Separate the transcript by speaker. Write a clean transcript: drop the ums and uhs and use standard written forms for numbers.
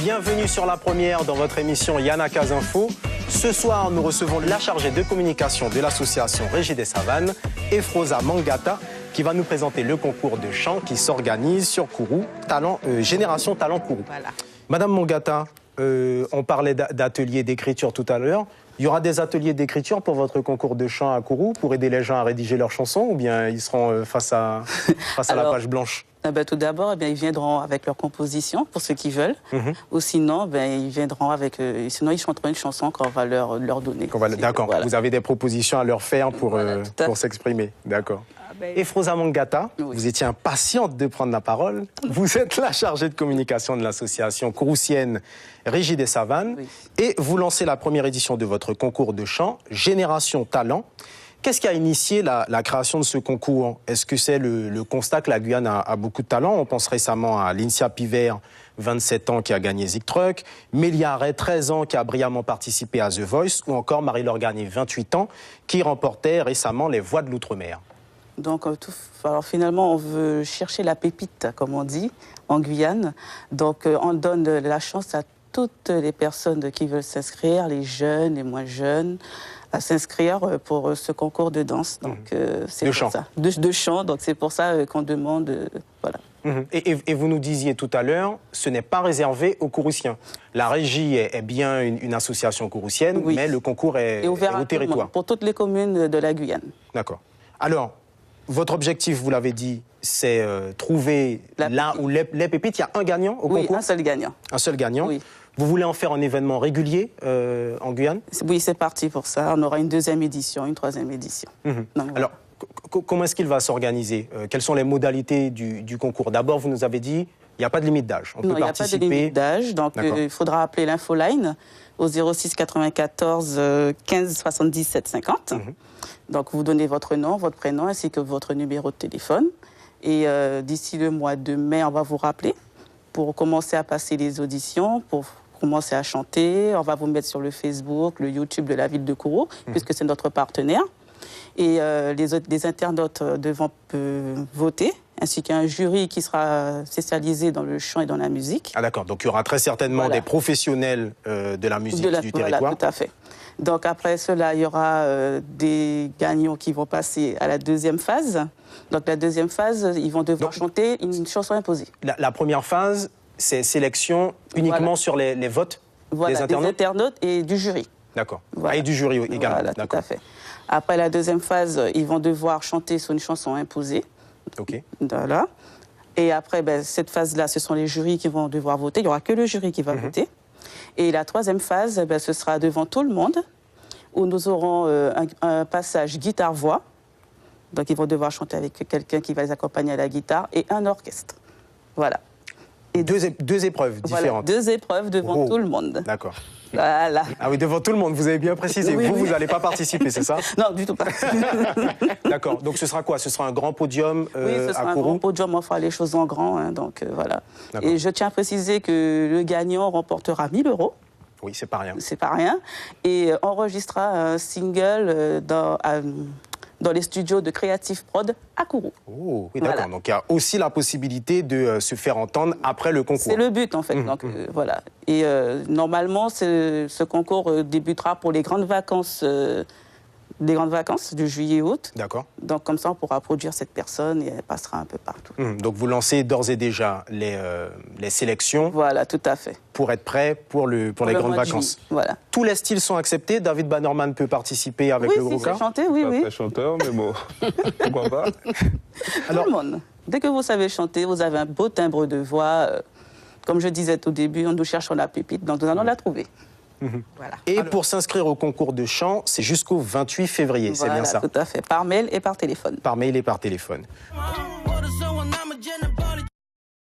Speaker 1: bienvenue sur La Première dans votre émission Yanaka's Info. Ce soir, nous recevons la chargée de communication de l'association Régie des Savanes, Efroza Mangata, qui va nous présenter le concours de chant qui s'organise sur Kourou, Génération Talent Kourou. Voilà. Madame Mangata, on parlait d'ateliers d'écriture tout à l'heure. Il y aura des ateliers d'écriture pour votre concours de chant à Kourou pour aider les gens à rédiger leurs chansons ou bien ils seront face à la page blanche?
Speaker 2: Tout d'abord, ils viendront avec leur composition pour ceux qui veulent. Ou sinon, ils viendront avec. Sinon, ils chanteront une chanson qu'on va leur donner.
Speaker 1: D'accord. Voilà. Vous avez des propositions à leur faire pour s'exprimer. D'accord. Efroza Mangata, oui. Vous étiez impatiente de prendre la parole. Vous êtes la chargée de communication de l'association kouroussienne Régie des Savanes. Oui. Et vous lancez la première édition de votre concours de chant, Génération Talent. Qu'est-ce qui a initié la création de ce concours? Est-ce que c'est le constat que la Guyane a beaucoup de talent? On pense récemment à Lincia Pivert, 27 ans, qui a gagné Zik Truck, Mélia Ray, 13 ans, qui a brillamment participé à The Voice, ou encore Marie-Laure Garnier, 28 ans, qui remportait récemment les Voix de l'Outre-mer.
Speaker 2: Donc, alors finalement, on veut chercher la pépite, comme on dit, en Guyane. Donc, on donne la chance à toutes les personnes qui veulent s'inscrire, les jeunes, les moins jeunes, à s'inscrire pour ce concours de danse. Donc, c'est pour ça. De chant, donc c'est pour ça qu'on demande, voilà.
Speaker 1: Et vous nous disiez tout à l'heure, ce n'est pas réservé aux Kouroussiens. La régie est bien une association kouroussienne, oui. Mais le concours est
Speaker 2: ouvert
Speaker 1: au territoire.
Speaker 2: Pour toutes les communes de la Guyane.
Speaker 1: D'accord. Alors, votre objectif, vous l'avez dit, c'est trouver là où les pépites. Il y a un gagnant au concours? Oui, un seul gagnant. Un seul gagnant. Oui. Vous voulez en faire un événement régulier en Guyane? Oui,
Speaker 2: c'est parti pour ça. On aura une deuxième édition, une troisième édition. Donc,
Speaker 1: alors, comment est-ce qu'il va s'organiser? Quelles sont les modalités du concours? D'abord, vous nous avez dit, il n'y a pas de limite d'âge.
Speaker 2: Non, il n'y a pas de limite d'âge. Donc, il faudra appeler l'infoline au 06 94 15 77 50. Donc, vous donnez votre nom, votre prénom, ainsi que votre numéro de téléphone. Et d'ici le mois de mai, on va vous rappeler pour commencer à passer les auditions, pour commencer à chanter. On va vous mettre sur le Facebook, le YouTube de la ville de Kourou, puisque c'est notre partenaire. Et les internautes devront voter, ainsi qu'un jury qui sera spécialisé dans le chant et dans la musique.
Speaker 1: Ah d'accord, donc il y aura très certainement des professionnels de la musique du territoire.
Speaker 2: Voilà, tout à fait. Donc après cela, il y aura des gagnants qui vont passer à la deuxième phase. Donc la deuxième phase, ils vont devoir chanter une chanson imposée. La première phase, c'est sélection uniquement sur les votes des internautes et du jury. D'accord. Voilà. Et du jury également. Voilà, tout à fait. Après la deuxième phase, ils vont devoir chanter sur une chanson imposée. OK. Voilà. Et après, cette phase-là, ce sont les jurys qui vont devoir voter. Il n'y aura que le jury qui va voter. Et la troisième phase, ce sera devant tout le monde, où nous aurons un passage guitare-voix. Donc, ils vont devoir chanter avec quelqu'un qui va les accompagner à la guitare et un orchestre. Voilà. Et deux épreuves différentes. Voilà, 2 épreuves devant tout le monde. D'accord. Voilà. Ah oui, devant tout le monde, vous avez bien précisé. Oui, vous n'allez pas participer, c'est ça? Non, du tout pas. D'accord. Donc, ce sera quoi? Ce sera un grand podium à Kourou? Oui, ce sera un grand podium. On fera les choses en grand. Donc, voilà. Et je tiens à préciser que le gagnant remportera 1 000 €. Oui, c'est pas rien. C'est pas rien. Et enregistrera un single dans les studios de Creative Prod à Kourou. Oh, oui, d'accord. Voilà. Donc, il y a aussi la possibilité de se faire entendre après le concours. C'est le but, en fait. Donc, voilà. Et normalement, ce concours débutera pour les grandes vacances de juillet-août. D'accord. Donc, comme ça, on pourra produire cette personne et elle passera un peu partout. Donc, vous lancez d'ores et déjà les sélections. Voilà, tout à fait. Pour être prêt pour les grandes vacances. Voilà. Tous les styles sont acceptés. David Bannerman peut participer avec le groupe. Oui, il chanter, oui, oui. Pas très chanteur, mais bon, pourquoi pas. Alors, tout le monde. Dès que vous savez chanter, vous avez un beau timbre de voix. Comme je disais au début, nous cherchons la pépite, donc nous allons la trouver. Voilà. Et pour s'inscrire au concours de chant, c'est jusqu'au 28 février, c'est bien ça? Tout à fait, par mail et par téléphone. Par mail et par téléphone.